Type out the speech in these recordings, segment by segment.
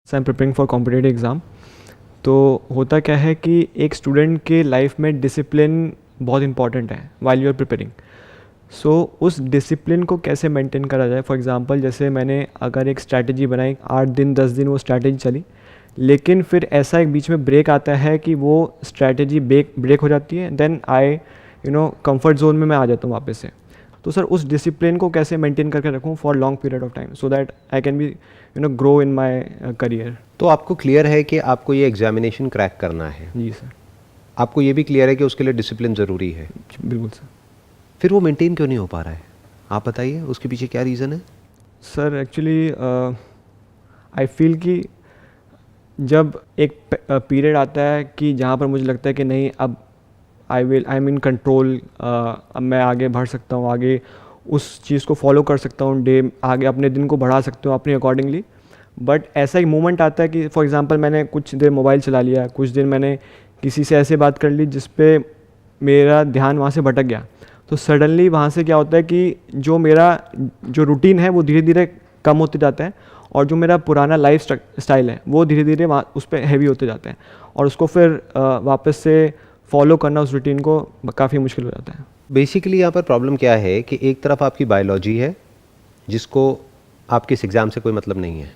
I am preparing for competitive exam. तो होता क्या है कि एक स्टूडेंट के लाइफ में डिसिप्लिन बहुत इंपॉर्टेंट है वाइल यू आर प्रिपेयरिंग। सो उस डिसिप्लिन को कैसे मेंटेन करा जाए। फॉर एग्जांपल जैसे मैंने अगर एक स्ट्रैटेजी बनाई, 8 दिन 10 दिन वो स्ट्रैटेजी चली, लेकिन फिर ऐसा एक बीच में ब्रेक आता है कि वो स्ट्रैटेजी ब्रेक हो जाती है, देन आई कंफर्ट जोन में मैं आ जाता हूँ वापस से। तो सर उस डिसिप्लिन को कैसे मेंटेन करके रखूँ for long period of time so that I can be grow in my career. तो आपको क्लियर है कि आपको ये एग्जामिनेशन क्रैक करना है। जी सर। आपको ये भी क्लियर है कि उसके लिए डिसिप्लिन ज़रूरी है। बिल्कुल सर। फिर वो मेंटेन क्यों नहीं हो पा रहा है, आप बताइए, उसके पीछे क्या रीज़न है? सर एक्चुअली आई फील कि जब एक पीरियड आता है कि जहाँ पर मुझे लगता है कि नहीं अब आई एम इन कंट्रोल, अब मैं आगे बढ़ सकता हूँ, आगे उस चीज़ को फॉलो कर सकता हूँ, आगे अपने दिन को बढ़ा सकता हूँ अपने अकॉर्डिंगली। बट ऐसा एक मोमेंट आता है कि फॉर एग्जांपल मैंने कुछ देर मोबाइल चला लिया, कुछ दिन मैंने किसी से ऐसे बात कर ली जिस पे मेरा ध्यान वहाँ से भटक गया, तो सडनली वहाँ से क्या होता है कि जो मेरा जो रूटीन है वो धीरे धीरे कम होते जाता है, और जो मेरा पुराना लाइफ स्टाइल है वो धीरे धीरे वहाँ उस पर हैवी होते जाता है, और उसको फिर वापस से फॉलो करना उस रूटीन को काफ़ी मुश्किल हो जाता है। बेसिकली यहाँ पर प्रॉब्लम क्या है कि एक तरफ आपकी बायोलॉजी है जिसको आपके इस एग्ज़ाम से कोई मतलब नहीं है,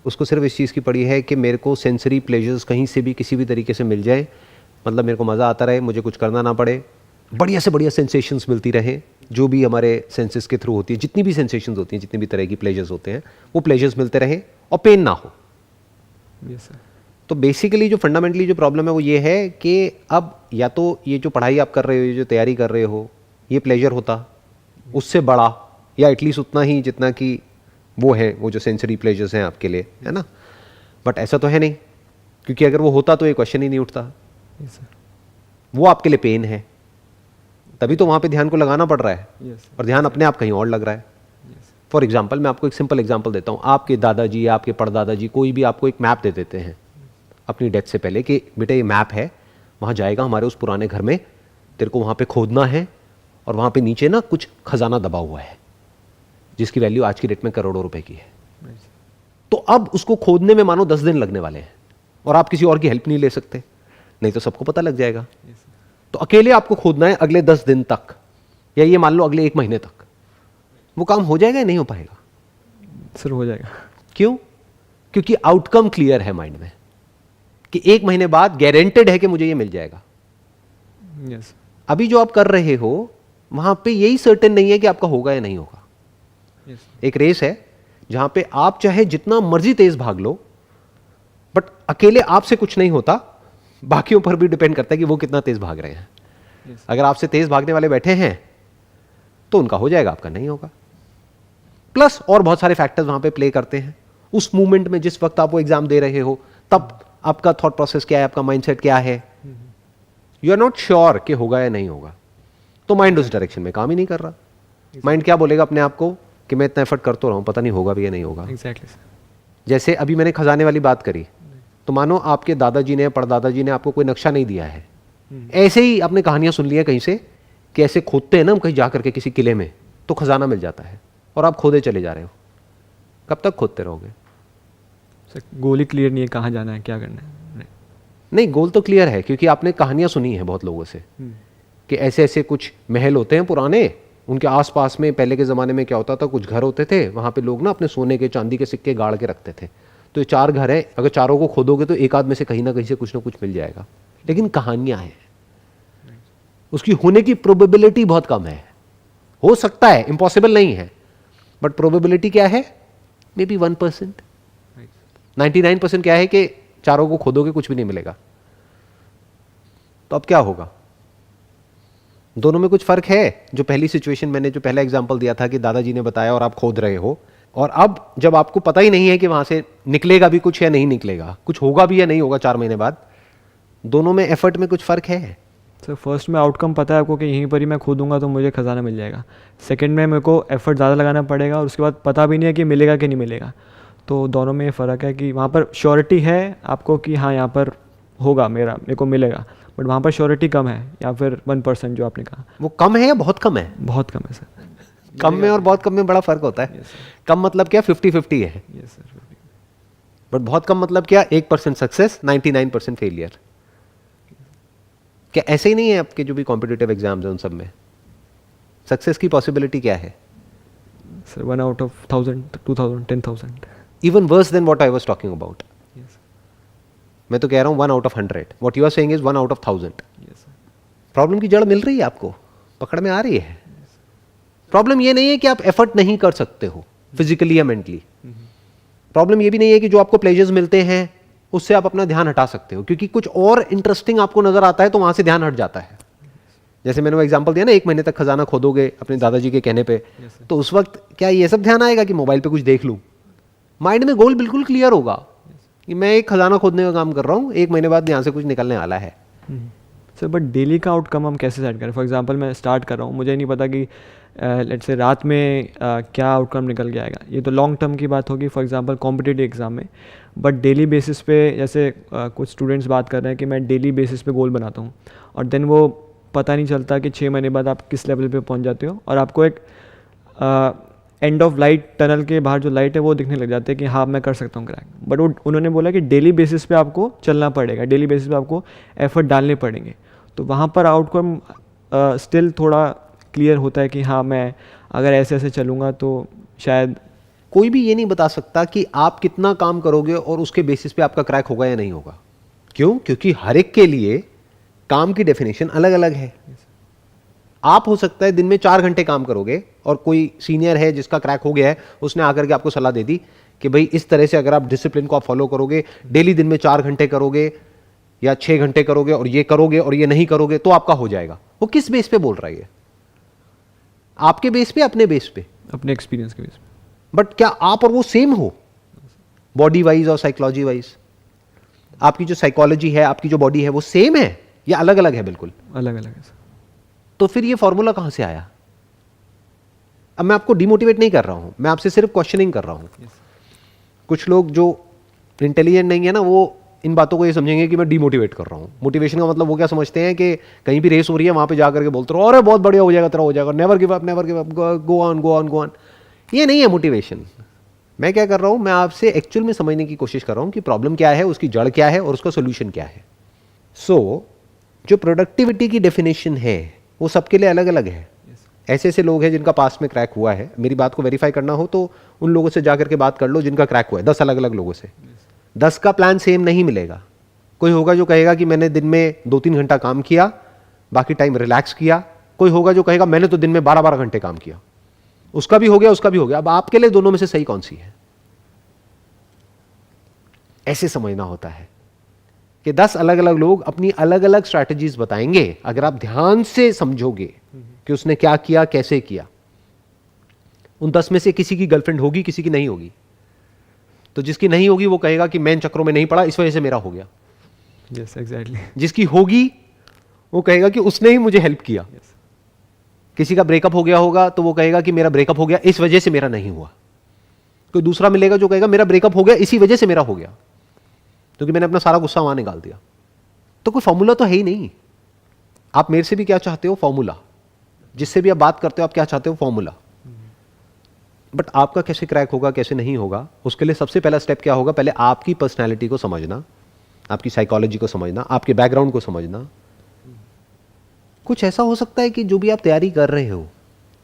उसको सिर्फ इस चीज़ की पड़ी है कि मेरे को सेंसरी प्लेजर्स कहीं से भी किसी भी तरीके से मिल जाए, मतलब मेरे को मज़ा आता रहे, मुझे कुछ करना ना पड़े, बढ़िया से बढ़िया सेंसेशंस मिलती रहे, जो भी हमारे सेंसेस के थ्रू होती है, जितनी भी सेंसेशंस होती हैं, जितनी भी तरह की प्लेजर्स होते हैं, वो प्लेजर्स मिलते रहे और पेन ना हो। Yes sir. तो बेसिकली जो फंडामेंटली जो प्रॉब्लम है वो ये है कि अब या तो ये जो पढ़ाई आप कर रहे हो, ये जो तैयारी कर रहे हो, ये प्लेजर होता उससे बड़ा या एटलीस्ट उतना ही जितना कि वो है, वो जो सेंसरी प्लेजर्स हैं आपके लिए, है ना। बट ऐसा तो है नहीं, क्योंकि अगर वो होता तो ये क्वेश्चन ही नहीं उठता। Yes sir. वो आपके लिए पेन है, तभी तो वहाँ पे ध्यान को लगाना पड़ रहा है। यस और ध्यान अपने आप कहीं और लग रहा है। फॉर एग्जाम्पल मैं आपको एक सिंपल एग्जाम्पल देता हूँ। आपके दादाजी या आपके परदादाजी कोई भी आपको एक मैप दे देते हैं अपनी डेथ से पहले कि बेटा ये मैप है, वहाँ जाएगा हमारे उस पुराने घर में, तेरे को वहाँ पे खोदना है, और वहाँ पे नीचे ना कुछ खजाना दबा हुआ है जिसकी वैल्यू आज की डेट में करोड़ों रुपए की है। तो अब उसको खोदने में मानो 10 दिन लगने वाले हैं, और आप किसी और की हेल्प नहीं ले सकते, नहीं तो सबको पता लग जाएगा। तो अकेले आपको खोदना है अगले 10 दिन तक, या ये मान लो अगले 1 महीने तक। वो काम हो जाएगा या नहीं हो पाएगा? सर हो जाएगा। क्यों? क्योंकि आउटकम क्लियर है माइंड में कि 1 महीने बाद गारंटेड है कि मुझे ये मिल जाएगा। यस। अभी जो आप कर रहे हो वहां पे यही सर्टेन नहीं है कि आपका होगा या नहीं होगा। एक रेस है जहां पे आप चाहे जितना मर्जी तेज भाग लो, बट अकेले आपसे कुछ नहीं होता, बाकियों पर भी डिपेंड करता है कि वो कितना तेज भाग रहे हैं। अगर आपसे तेज भागने वाले बैठे हैं तो उनका हो जाएगा, आपका नहीं होगा। प्लस और बहुत सारे फैक्टर्स वहां पे प्ले करते हैं। उस मूवमेंट में जिस वक्त आप वो एग्जाम दे रहे हो, तब आपका थॉट प्रोसेस क्या है, आपका माइंडसेट क्या है, यू आर नॉट श्योर कि होगा या नहीं होगा, तो माइंड उस डायरेक्शन में काम ही नहीं कर रहा। माइंड क्या बोलेगा अपने आप को कि मैं इतना एफर्ट करता रहा हूं, पता नहीं होगा भी या नहीं होगा। Exactly sir. जैसे अभी मैंने खजाने वाली बात करी, तो मानो आपके दादाजी ने, परदादाजी ने आपको कोई नक्शा नहीं दिया है, ऐसे ही आपने कहानियां सुन ली हैं कहीं से कि ऐसे खोदते हैं ना हम कहीं जा करके किसी किले में, तो खजाना मिल जाता है, और आप खोदे चले जा रहे हो। कब तक खोदते रहोगे? सर गोल ही क्लियर नहीं है, कहाँ जाना है, क्या करना है। नहीं, गोल तो क्लियर है, क्योंकि आपने कहानियां सुनी है बहुत लोगों से कि ऐसे ऐसे कुछ महल होते हैं पुराने, उनके आसपास में पहले के ज़माने में क्या होता था, कुछ घर होते थे, वहाँ पे लोग ना अपने सोने के चांदी के सिक्के गाड़ के रखते थे। तो ये 4 घर है, अगर चारों को खोदोगे तो एक आध में से कहीं ना कहीं से कुछ ना कुछ मिल जाएगा। लेकिन कहानियां हैं, उसकी होने की प्रोबेबिलिटी बहुत कम है। हो सकता है, इम्पॉसिबल नहीं है, बट प्रोबेबिलिटी क्या है? May be 1%। 99% क्या है कि चारों को खोदोगे कुछ भी नहीं मिलेगा। तो अब क्या होगा? दोनों में कुछ फर्क है। जो पहली सिचुएशन मैंने जो पहला एग्जांपल दिया था कि दादाजी ने बताया और आप खोद रहे हो, और अब जब आपको पता ही नहीं है कि वहां से निकलेगा भी कुछ या नहीं निकलेगा, कुछ होगा भी या नहीं होगा 4 महीने बाद, दोनों में एफर्ट में कुछ फर्क है। सर फर्स्ट में आउटकम पता है आपको कि यहीं पर ही मैं खोदूंगा तो मुझे खजाना मिल जाएगा। सेकंड में मेरे को एफर्ट ज़्यादा लगाना पड़ेगा, और उसके बाद पता भी नहीं है कि मिलेगा कि नहीं मिलेगा। तो दोनों में ये फ़र्क है कि वहाँ पर श्योरिटी है आपको कि हाँ यहाँ पर होगा, मेरे को मिलेगा, बट वहाँ पर श्योरिटी कम है, या फिर 1% जो आपने कहा। वो कम है या बहुत कम है? बहुत कम है सर। कम में और बहुत कम में बड़ा फर्क होता है। कम मतलब क्या? 50-50 है। Yes sir. बट बहुत कम मतलब क्या, 1% सक्सेस 99% फेलियर। क्या ऐसे ही नहीं है आपके जो भी कॉम्पिटिटिव एग्जाम्स हैं उन सब में? सक्सेस की पॉसिबिलिटी क्या है? Sir 1 out of 1000, 2000, 10,000. Even worse than what I was talking about. Yes. मैं तो कह रहा हूं 1 out of 100, what you are saying is 1 out of 1000। Yes, sir. Problem की जड़ मिल रही है आपको, पकड़ में आ रही है। प्रॉब्लम ये नहीं है कि आप एफर्ट नहीं कर सकते हो फिजिकली या मेंटली। प्रॉब्लम ये भी नहीं है कि जो आपको प्लेजर्स मिलते हैं उससे आप अपना ध्यान हटा सकते हो, क्योंकि कुछ और इंटरेस्टिंग आपको नजर आता है तो वहां से ध्यान हट जाता है। जैसे मैंने वो एग्जांपल दिया ना, 1 महीने तक खजाना खोदोगे अपने दादाजी के कहने पे, Yes, sir. तो उस वक्त क्या ये सब ध्यान आएगा कि मोबाइल पे कुछ देख लूं? माइंड में गोल बिल्कुल क्लियर होगा कि मैं एक खजाना खोदने का काम कर रहा हूं, 1 महीने बाद यहां से कुछ निकलने वाला है। सर बट डेली का आउटकम हम कैसे सेट करें? फॉर एग्जांपल मैं स्टार्ट कर रहा हूँ, मुझे नहीं पता कि लेट्स से रात में क्या आउटकम निकल के आएगा। ये तो लॉन्ग टर्म की बात होगी फॉर एग्जांपल कॉम्पिटिटिव एग्जाम में। बट डेली बेसिस पे जैसे कुछ स्टूडेंट्स बात कर रहे हैं कि मैं डेली बेसिस पे गोल बनाता हूँ, और देन वो पता नहीं चलता कि 6 महीने बाद आप किस लेवल पे पहुँच जाते हो, और आपको एक एंड ऑफ लाइट, टनल के बाहर जो लाइट है वो दिखने लग जाते हैं कि हाँ मैं कर सकता हूँ क्रैक। बट वो उन्होंने बोला कि डेली बेसिस पे आपको चलना पड़ेगा, डेली बेसिस पे आपको एफर्ट डालने पड़ेंगे। तो वहाँ पर आउटकम स्टिल थोड़ा क्लियर होता है कि हाँ मैं अगर ऐसे ऐसे चलूँगा तो शायद। कोई भी ये नहीं बता सकता कि आप कितना काम करोगे और उसके बेसिस पे आपका क्रैक होगा या नहीं होगा। क्यों? क्योंकि हर एक के लिए काम की डेफिनेशन अलग अलग है। आप हो सकता है दिन में 4 घंटे काम करोगे और कोई सीनियर है जिसका क्रैक हो गया है, उसने आकर के आपको सलाह दे दी कि भाई इस तरह से अगर आप डिसिप्लिन को आप फॉलो करोगे, डेली दिन में 4 घंटे करोगे या 6 घंटे करोगे और ये नहीं करोगे तो आपका हो जाएगा। वो किस बेस पे बोल रहा है? आपके बेस पे, अपने बेस पे, अपने एक्सपीरियंस के बेस पे। बट क्या आप और वो सेम हो बॉडी वाइज और साइकोलॉजी वाइज? आपकी जो साइकोलॉजी है, आपकी जो बॉडी है वो सेम है या अलग अलग है? बिल्कुल अलग अलग है सर। तो फिर ये फॉर्मूला कहां से आया? अब मैं आपको डिमोटिवेट नहीं कर रहा हूं, मैं आपसे सिर्फ क्वेश्चनिंग कर रहा हूं। कुछ लोग जो इंटेलिजेंट नहीं है ना, वो इन बातों को ये समझेंगे कि मैं डिमोटिवेट कर रहा हूं। मोटिवेशन का मतलब वो क्या समझते हैं कि कहीं भी रेस हो रही है वहां पे जाकर के बोलते रहो अरे बहुत बढ़िया हो जाएगा, तेरा हो जाएगा, never give up, never give up, go on go on go on. ये नहीं है मोटिवेशन। मैं क्या कर रहा हूं, मैं आपसे एक्चुअल में समझने की कोशिश कर रहा हूं कि प्रॉब्लम क्या है, उसकी जड़ क्या है और उसका सोल्यूशन क्या है। सो जो प्रोडक्टिविटी की डेफिनेशन है वो सबके लिए अलग अलग है। ऐसे ऐसे लोग हैं जिनका पास में क्रैक हुआ है, मेरी बात को वेरीफाई करना हो तो उन लोगों से जाकर के बात कर लो जिनका क्रैक हुआ है, 10 अलग अलग लोगों से। 10 का प्लान सेम नहीं मिलेगा। कोई होगा जो कहेगा कि मैंने दिन में 2-3 घंटा काम किया, बाकी टाइम रिलैक्स किया। कोई होगा जो कहेगा मैंने तो दिन में 12-12 घंटे काम किया। उसका भी हो गया, उसका भी हो गया। अब आपके लिए दोनों में से सही कौन सी है? ऐसे समझना होता है कि 10 अलग अलग लोग अपनी अलग अलग स्ट्रैटेजीज बताएंगे। अगर आप ध्यान से समझोगे कि उसने क्या किया, कैसे किया। उन 10 में से किसी की गर्लफ्रेंड होगी, किसी की नहीं होगी। तो जिसकी नहीं होगी वो कहेगा कि मैं इन चक्रों में नहीं पड़ा, इस वजह से मेरा हो गया। Yes exactly. जिसकी होगी वो कहेगा कि उसने ही मुझे हेल्प किया। किसी का ब्रेकअप हो गया होगा तो वो कहेगा कि मेरा ब्रेकअप हो गया, इस वजह से मेरा नहीं हुआ। कोई दूसरा मिलेगा जो कहेगा मेरा ब्रेकअप हो गया, इसी वजह से मेरा हो गया, क्योंकि मैंने अपना सारा गुस्सा वहां निकाल दिया। तो कोई फॉर्मूला तो है ही नहीं। आप मेरे से भी क्या चाहते हो? फॉर्मूला। जिससे भी आप बात करते हो आप क्या चाहते हो? फॉर्मूला। बट आपका कैसे क्रैक होगा, कैसे नहीं होगा, उसके लिए सबसे पहला स्टेप क्या होगा? पहले आपकी पर्सनैलिटी को समझना, आपकी साइकोलॉजी को समझना, आपके बैकग्राउंड को समझना। कुछ ऐसा हो सकता है कि जो भी आप तैयारी कर रहे हो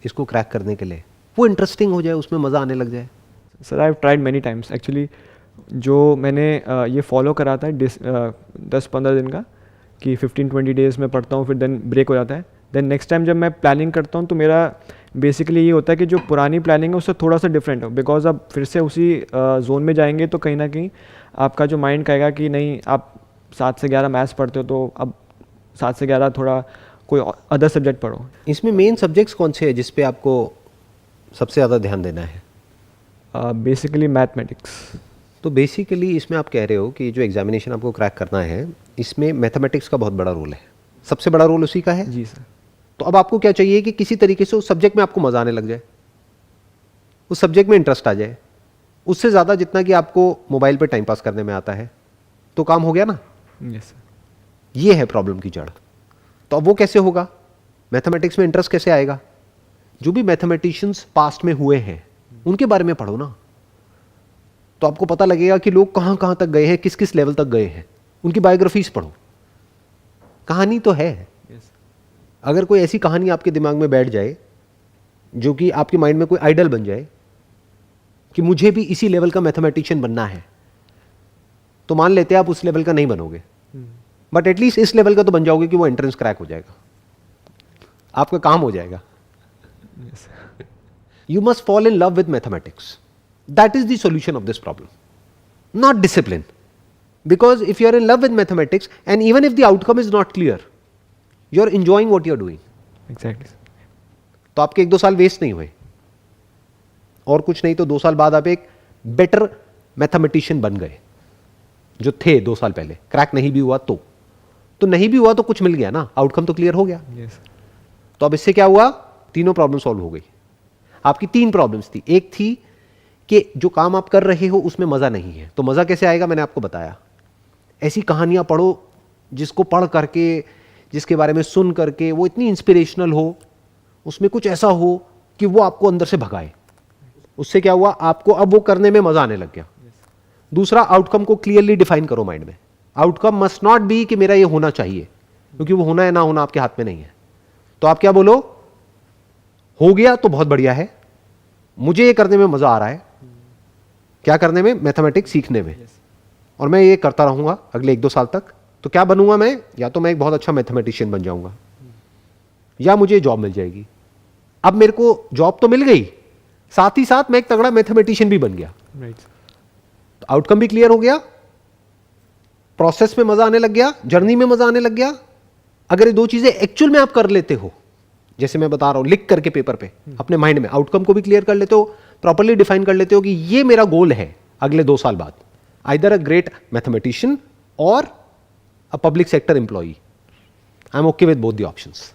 इसको क्रैक करने के लिए, वो इंटरेस्टिंग हो जाए, उसमें मज़ा आने लग जाए। Sir I have tried many times actually. जो मैंने ये फॉलो करा था 10-15 दिन का, कि 15-20 डेज़ में पढ़ता हूँ, फिर देन ब्रेक हो जाता है। देन नेक्स्ट टाइम जब मैं प्लानिंग करता हूँ तो मेरा बेसिकली ये होता है कि जो पुरानी प्लानिंग है उससे थोड़ा सा डिफरेंट हो, बिकॉज अब फिर से उसी जोन में जाएंगे तो कहीं ना कहीं आपका जो माइंड कहेगा कि नहीं, आप 7 से 11 मैथ्स पढ़ते हो तो अब 7 से 11 थोड़ा कोई अदर सब्जेक्ट पढ़ो। इसमें मेन सब्जेक्ट्स कौन से हैं जिस पे आपको सबसे ज़्यादा ध्यान देना है? Basically mathematics. तो बेसिकली इसमें आप कह रहे हो कि जो एग्जामिनेशन आपको क्रैक करना है इसमें मैथमेटिक्स का बहुत बड़ा रोल है, सबसे बड़ा रोल उसी का है। जी सर। तो अब आपको क्या चाहिए कि किसी तरीके से उस सब्जेक्ट में आपको मजा आने लग जाए, उस सब्जेक्ट में इंटरेस्ट आ जाए, उससे ज़्यादा जितना कि आपको मोबाइल पे टाइम पास करने में आता है। तो काम हो गया ना? Yes sir. ये है प्रॉब्लम की जड़। तो अब वो कैसे होगा? मैथमेटिक्स में इंटरेस्ट कैसे आएगा? जो भी मैथमेटिशियंस पास्ट में हुए हैं उनके बारे में पढ़ो ना। तो तो आपको पता लगेगा कि लोग कहाँ कहाँ तक गए हैं, किस किस लेवल तक गए हैं। उनकी बायोग्राफीज पढ़ो, कहानी तो है। yes. अगर कोई ऐसी कहानी आपके दिमाग में बैठ जाए जो कि आपके माइंड में कोई आइडल बन जाए कि मुझे भी इसी लेवल का मैथमेटिशियन बनना है, तो मान लेते हैं आप उस लेवल का नहीं बनोगे, बट एटलीस्ट इस लेवल का तो बन जाओगे कि वो एंट्रेंस क्रैक हो जाएगा, आपका काम हो जाएगा। yes. You must fall in love with mathematics. That is the solution of this problem, not discipline. Because if you are in love with mathematics, and even if the outcome is not clear, you are enjoying what you are doing. Exactly. तो आपके 1-2 साल waste नहीं हुए, और कुछ नहीं तो 2 साल बाद आप एक बेटर मैथमेटिशियन बन गए जो थे 2 साल पहले। क्रैक नहीं भी हुआ तो नहीं भी हुआ तो कुछ मिल गया ना, आउटकम तो क्लियर हो गया। yes. तो अब इससे क्या हुआ, तीनों प्रॉब्लम सॉल्व हो गई। आपकी 3 प्रॉब्लम्स थी। एक थी कि जो काम आप कर रहे हो उसमें मजा नहीं है, तो मजा कैसे आएगा, मैंने आपको बताया। ऐसी कहानियां पढ़ो जिसको पढ़ करके, जिसके बारे में सुन करके वो इतनी इंस्पिरेशनल हो, उसमें कुछ ऐसा हो कि वो आपको अंदर से भगाए। उससे क्या हुआ, आपको अब वो करने में मजा आने लग गया। दूसरा, आउटकम को क्लियरली डिफाइन करो माइंड में। आउटकम मस्ट नॉट बी कि मेरा ये होना चाहिए, क्योंकि वो होना है ना होना आपके हाथ में नहीं है। तो आप क्या बोलो, हो गया तो बहुत बढ़िया है, मुझे ये करने में मजा आ रहा है। क्या करने में, मैथमेटिक्स सीखने में। और मैं ये करता रहूंगा अगले 1-2 साल तक। तो क्या बनूंगा मैं, या तो मैं एक बहुत अच्छा मैथमेटिशियन बन जाऊंगा, या मुझे जॉब मिल जाएगी। अब मेरे को जॉब तो मिल गई, साथ ही साथ मैं एक तगड़ा मैथमेटिशियन भी बन गया। right. तो आउटकम भी क्लियर हो गया, प्रोसेस में मजा आने लग गया, जर्नी में मजा आने लग गया। अगर ये 2 चीजें एक्चुअल में आप कर लेते हो, जैसे मैं बता रहा हूं, लिख करके पेपर पे अपने माइंड में, आउटकम को भी क्लियर कर लेते हो, प्रॉपर्ली डिफाइन कर लेते हो कि ये मेरा गोल है अगले 2 साल बाद, आइदर अ ग्रेट मैथमेटिशियन और a public sector employee. I am okay with both the options.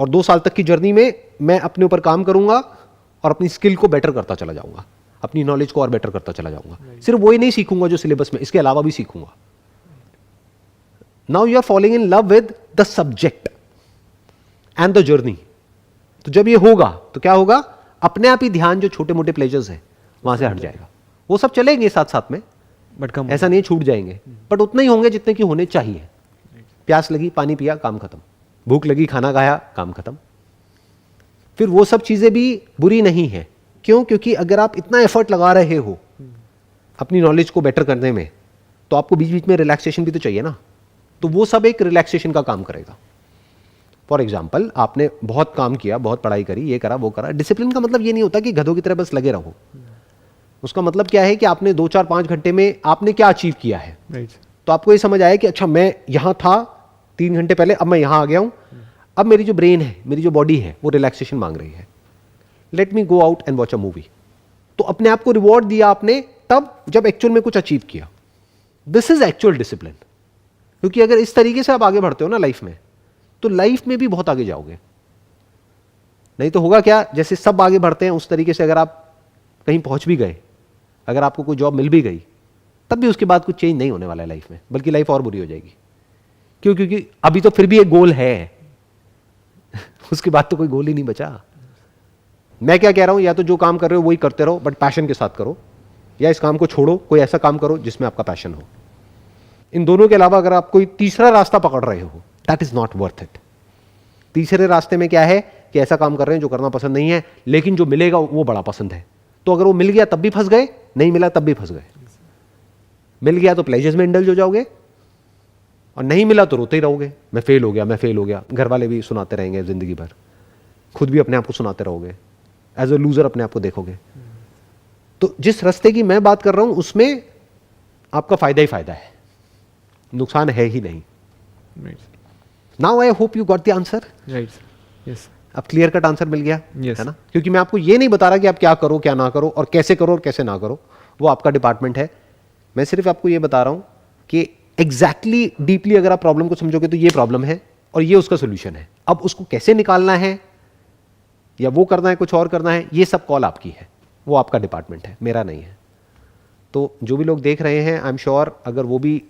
और 2 साल तक की जर्नी में मैं अपने ऊपर काम करूंगा और अपनी स्किल को बेटर करता चला जाऊंगा, अपनी नॉलेज को और बेटर करता चला जाऊंगा। सिर्फ वही नहीं सीखूंगा जो सिलेबस में, इसके अलावा भी सीखूंगा। Now you are following in love with the subject and the journey. तो जब ये होगा तो क्या होगा, अपने आप ही ध्यान जो छोटे मोटे प्लेजर्स हैं वहां से हट जाएगा। वो सब चलेंगे साथ साथ में, बट कम, ऐसा नहीं छूट जाएंगे, बट उतने ही होंगे जितने की होने चाहिए। प्यास लगी, पानी पिया, काम खत्म। भूख लगी, खाना खाया, काम खत्म। फिर वो सब चीजें भी बुरी नहीं है। क्यों? क्योंकि अगर आप इतना एफर्ट लगा रहे हो अपनी नॉलेज को बेटर करने में, तो आपको बीच बीच में रिलैक्सेशन भी तो चाहिए ना। तो वो सब एक रिलैक्सेशन का काम करेगा। फॉर एग्जाम्पल, आपने बहुत काम किया, बहुत पढ़ाई करी, ये करा वो करा। डिसिप्लिन का मतलब ये नहीं होता कि गधों की तरह बस लगे रहो। उसका मतलब क्या है कि आपने 2, 4, 5 घंटे में आपने क्या अचीव किया है। right. तो आपको ये समझ आया कि अच्छा, मैं यहां था 3 घंटे पहले, अब मैं यहां आ गया हूं। अब मेरी जो ब्रेन है, मेरी जो बॉडी है, वो रिलैक्सेशन मांग रही है। Let me go out and watch a movie. तो अपने आप को रिवॉर्ड दिया आपने तब जब एक्चुअल में कुछ अचीव किया। This is actual discipline. क्योंकि अगर इस तरीके से आप आगे बढ़ते हो ना लाइफ में, तो लाइफ में भी बहुत आगे जाओगे। नहीं तो होगा क्या, जैसे सब आगे बढ़ते हैं उस तरीके से अगर आप कहीं पहुंच भी गए, अगर आपको कोई जॉब मिल भी गई, तब भी उसके बाद कुछ चेंज नहीं होने वाला है लाइफ में, बल्कि लाइफ और बुरी हो जाएगी। क्यों? क्योंकि अभी तो फिर भी एक गोल है उसके बाद तो कोई गोल ही नहीं बचा। मैं क्या कह रहा हूं, या तो जो काम कर रहे हो वही करते रहो, बट पैशन के साथ करो, या इस काम को छोड़ो, कोई ऐसा काम करो जिसमें आपका पैशन हो। इन दोनों के अलावा अगर आप कोई तीसरा रास्ता पकड़ रहे हो, that is not worth it. तीसरे रास्ते में क्या है कि ऐसा काम कर रहे हैं जो करना पसंद नहीं है, लेकिन जो मिलेगा वो बड़ा पसंद है। तो अगर वो मिल गया तब भी फंस गए, नहीं मिला तब भी फंस गए। मिल गया तो प्लेजर्स में इंडल्ज हो जाओगे, और नहीं मिला तो रोते ही रहोगे, मैं फेल हो गया, मैं फेल हो गया। घर वाले भी सुनाते रहेंगे जिंदगी भर, खुद भी अपने आप को सुनाते रहोगे, एज अ लूजर अपने आप को देखोगे। तो जिस रास्ते की मैं बात कर रहा हूं उसमें आपका फायदा ही फायदा है, नुकसान है ही नहीं। right. Now I hope you got the answer. right. yes. अब क्लियर कट आंसर मिल गया Yes. है ना। क्योंकि मैं आपको ये नहीं बता रहा कि आप क्या करो क्या ना करो, और कैसे करो और कैसे ना करो, वो आपका डिपार्टमेंट है। मैं सिर्फ आपको ये बता रहा हूं कि एग्जैक्टली डीपली अगर आप प्रॉब्लम को समझोगे तो ये प्रॉब्लम है और ये उसका सोल्यूशन है। अब उसको कैसे निकालना है, या वो करना है, कुछ और करना है, ये सब कॉल आपकी है, वो आपका डिपार्टमेंट है, मेरा नहीं है। तो जो भी लोग देख रहे हैं, आई एम श्योर अगर वो भी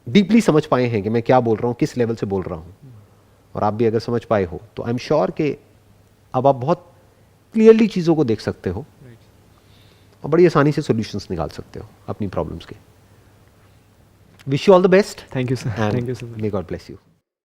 डीपली समझ पाए हैं कि मैं क्या बोल रहा हूं, किस लेवल से बोल रहा हूं, और आप भी अगर समझ पाए हो, तो आई एम श्योर कि अब आप बहुत क्लियरली चीज़ों को देख सकते हो। और बड़ी आसानी से सॉल्यूशंस निकाल सकते हो अपनी प्रॉब्लम्स के. Wish you all the best. Thank you sir, thank you so much. May God bless you.